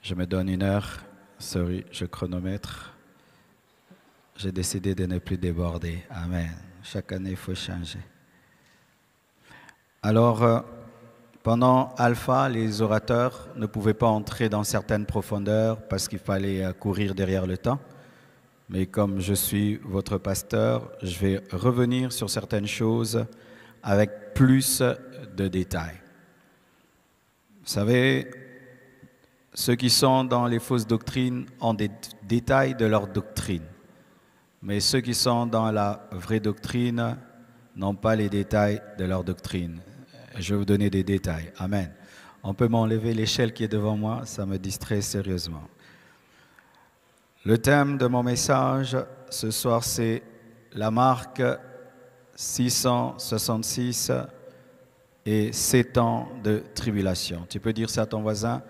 Je me donne 1 heure. Sorry, je chronomètre. J'ai décidé de ne plus déborder. Amen. Chaque année, il faut changer. Alors, pendant Alpha, les orateurs ne pouvaient pas entrer dans certaines profondeurs parce qu'il fallait courir derrière le temps. Mais comme je suis votre pasteur, je vais revenir sur certaines choses avec plus de détails. Vous savez, ceux qui sont dans les fausses doctrines ont des détails de leur doctrine. Mais ceux qui sont dans la vraie doctrine n'ont pas les détails de leur doctrine. Je vais vous donner des détails. Amen. On peut m'enlever l'échelle qui est devant moi, ça me distrait sérieusement. Le thème de mon message ce soir, c'est la marque 666 et 7 ans de tribulation. Tu peux dire ça à ton voisin,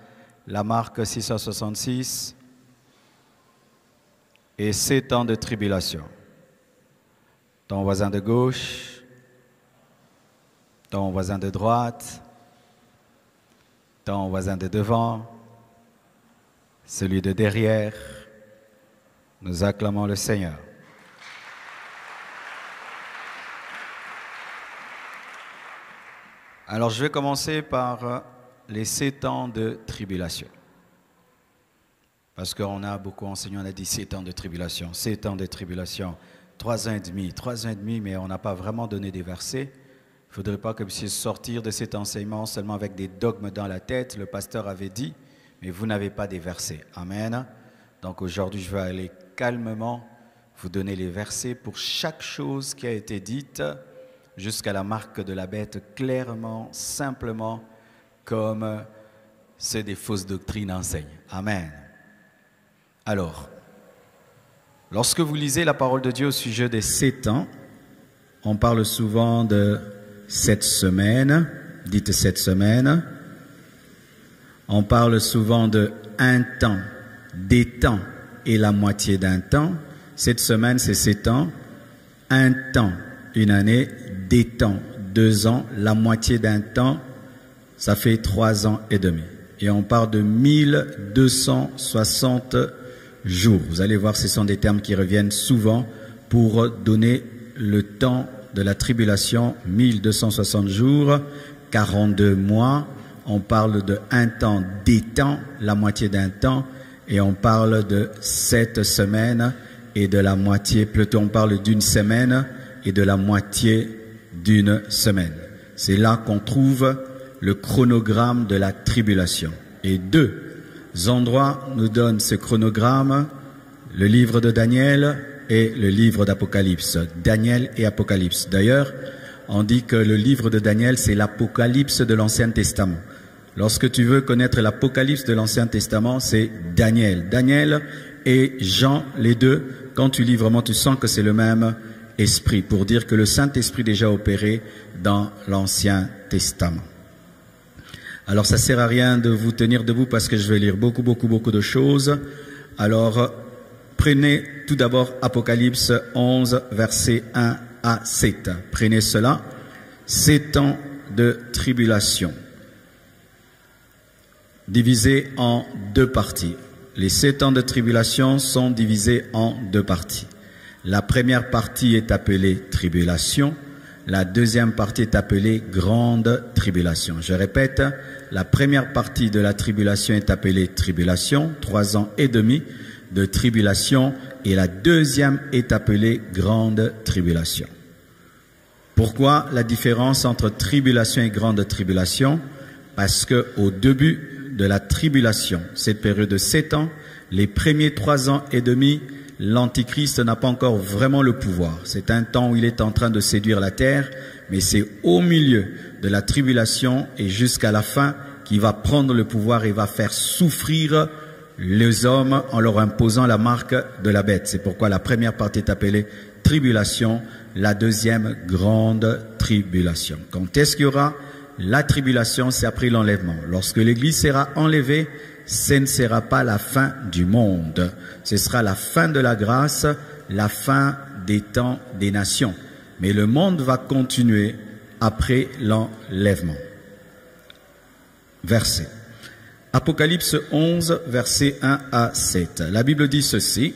la marque 666 et 7 ans de tribulation. Ton voisin de gauche, ton voisin de droite, ton voisin de devant, celui de derrière. Nous acclamons le Seigneur. Alors je vais commencer par les 7 ans de tribulation. Parce qu'on a beaucoup enseigné, on a dit 7 ans de tribulation, 7 ans de tribulation, 3 ans et demi, mais on n'a pas vraiment donné des versets. Il ne faudrait pas que vous puissiez sortir de cet enseignement seulement avec des dogmes dans la tête. Le pasteur avait dit, mais vous n'avez pas des versets. Amen. Donc aujourd'hui, je vais aller calmement vous donner les versets pour chaque chose qui a été dite jusqu'à la marque de la bête, clairement, simplement, comme c'est des fausses doctrines enseignent. Amen. Alors, lorsque vous lisez la parole de Dieu au sujet des 7 ans, on parle souvent de 7 semaines, dites 7 semaines. On parle souvent de un temps, des temps et la moitié d'un temps. Cette semaine, c'est 7 ans. Un temps, une année, des temps, 2 ans, la moitié d'un temps, ça fait 3 ans et demi. Et on parle de 1260 jours. Vous allez voir, ce sont des termes qui reviennent souvent pour donner le temps de la tribulation. 1260 jours, 42 mois. On parle de un temps, des temps, la moitié d'un temps. Et on parle de 7 semaines et de la moitié, plutôt on parle d'une semaine et de la moitié d'une semaine. C'est là qu'on trouve le chronogramme de la tribulation. Et 2 endroits nous donnent ce chronogramme, le livre de Daniel et le livre d'Apocalypse. Daniel et Apocalypse. D'ailleurs, on dit que le livre de Daniel, c'est l'Apocalypse de l'Ancien Testament. Lorsque tu veux connaître l'Apocalypse de l'Ancien Testament, c'est Daniel. Daniel et Jean, les deux, quand tu lis vraiment, tu sens que c'est le même esprit, pour dire que le Saint-Esprit déjà opéré dans l'Ancien Testament. Alors ça sert à rien de vous tenir debout parce que je vais lire beaucoup de choses. Alors prenez tout d'abord Apocalypse 11, versets 1 à 7. Prenez cela, 7 ans de tribulation, divisé en 2 parties. Les 7 ans de tribulation sont divisés en 2 parties. La première partie est appelée tribulation. La deuxième partie est appelée grande tribulation. Je répète, la première partie de la tribulation est appelée tribulation, 3 ans et demi de tribulation, et la deuxième est appelée grande tribulation. Pourquoi la différence entre tribulation et grande tribulation? Parce que au début de la tribulation, cette période de 7 ans, les premiers 3 ans et demi, l'Antichrist n'a pas encore vraiment le pouvoir. C'est un temps où il est en train de séduire la terre, mais c'est au milieu de la tribulation et jusqu'à la fin qu'il va prendre le pouvoir et va faire souffrir les hommes en leur imposant la marque de la bête. C'est pourquoi la première partie est appelée tribulation, la deuxième grande tribulation. Quand est-ce qu'il y aura la tribulation? C'est après l'enlèvement. Lorsque l'Église sera enlevée, ce ne sera pas la fin du monde. Ce sera la fin de la grâce, la fin des temps des nations. Mais le monde va continuer après l'enlèvement. Verset. Apocalypse 11, versets 1 à 7. La Bible dit ceci.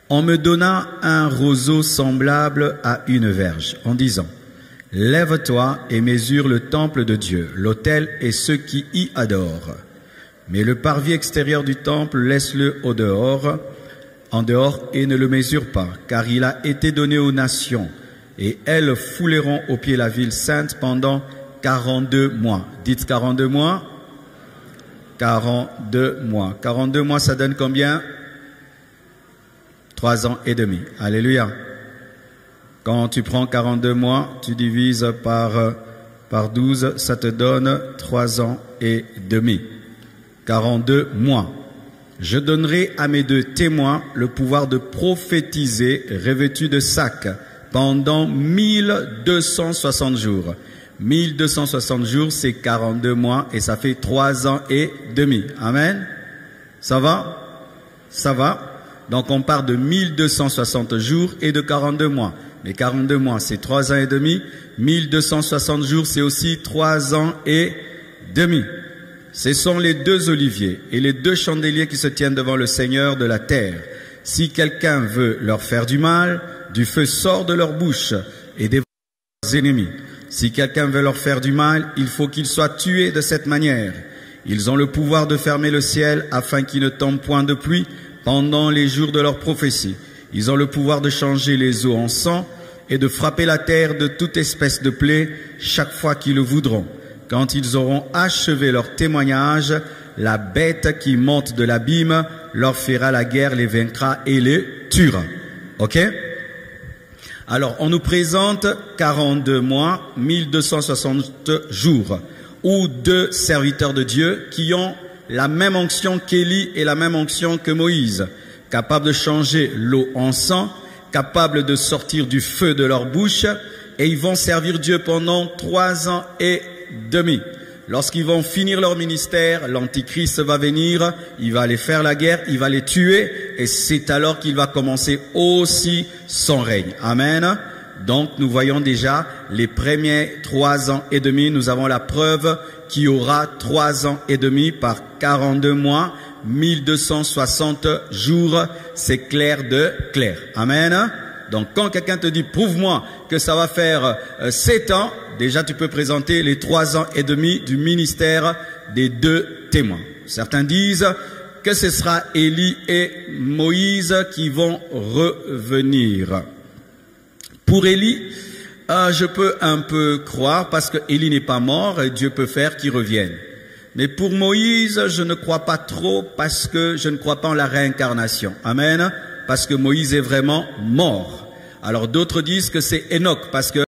On me donna un roseau semblable à une verge, en disant, « Lève-toi et mesure le temple de Dieu, l'autel et ceux qui y adorent. Mais le parvis extérieur du temple, laisse-le en dehors et ne le mesure pas, car il a été donné aux nations, et elles fouleront au pied la ville sainte pendant 42 mois. » Dites 42 mois. 42 mois. 42 mois, ça donne combien? 3 ans et demi. Alléluia. Quand tu prends 42 mois, tu divises par 12, ça te donne 3 ans et demi. 42 mois. Je donnerai à mes 2 témoins le pouvoir de prophétiser revêtus de sacs pendant 1260 jours. 1260 jours, c'est 42 mois et ça fait 3 ans et demi. Amen. Ça va? Ça va? Donc on part de 1260 jours et de 42 mois. Mais 42 mois, c'est 3 ans et demi. 1260 jours, c'est aussi 3 ans et demi. Ce sont les 2 oliviers et les 2 chandeliers qui se tiennent devant le Seigneur de la terre. Si quelqu'un veut leur faire du mal, du feu sort de leur bouche et dévore leurs ennemis. Si quelqu'un veut leur faire du mal, il faut qu'ils soient tués de cette manière. Ils ont le pouvoir de fermer le ciel afin qu'il ne tombe point de pluie pendant les jours de leur prophétie. Ils ont le pouvoir de changer les eaux en sang et de frapper la terre de toute espèce de plaie chaque fois qu'ils le voudront. Quand ils auront achevé leur témoignage, la bête qui monte de l'abîme leur fera la guerre, les vaincra et les tuera. Ok? Alors, on nous présente 42 mois, 1260 jours, ou 2 serviteurs de Dieu qui ont la même onction qu'Élie et la même onction que Moïse, capables de changer l'eau en sang, capables de sortir du feu de leur bouche, et ils vont servir Dieu pendant 3 ans et demi. Lorsqu'ils vont finir leur ministère, l'Antichrist va venir, il va aller faire la guerre, il va les tuer, et c'est alors qu'il va commencer aussi son règne. Amen. Donc nous voyons déjà les premiers 3 ans et demi, nous avons la preuve qu'il y aura 3 ans et demi par 42 mois, 1260 jours, c'est clair de clair. Amen. Donc quand quelqu'un te dit, prouve-moi que ça va faire 7 ans, déjà tu peux présenter les 3 ans et demi du ministère des 2 témoins. Certains disent que ce sera Élie et Moïse qui vont revenir. Pour Élie, je peux un peu croire parce que Élie n'est pas mort et Dieu peut faire qu'il revienne. Mais pour Moïse, je ne crois pas trop parce que je ne crois pas en la réincarnation. Amen. Parce que Moïse est vraiment mort. Alors d'autres disent que c'est Enoch parce que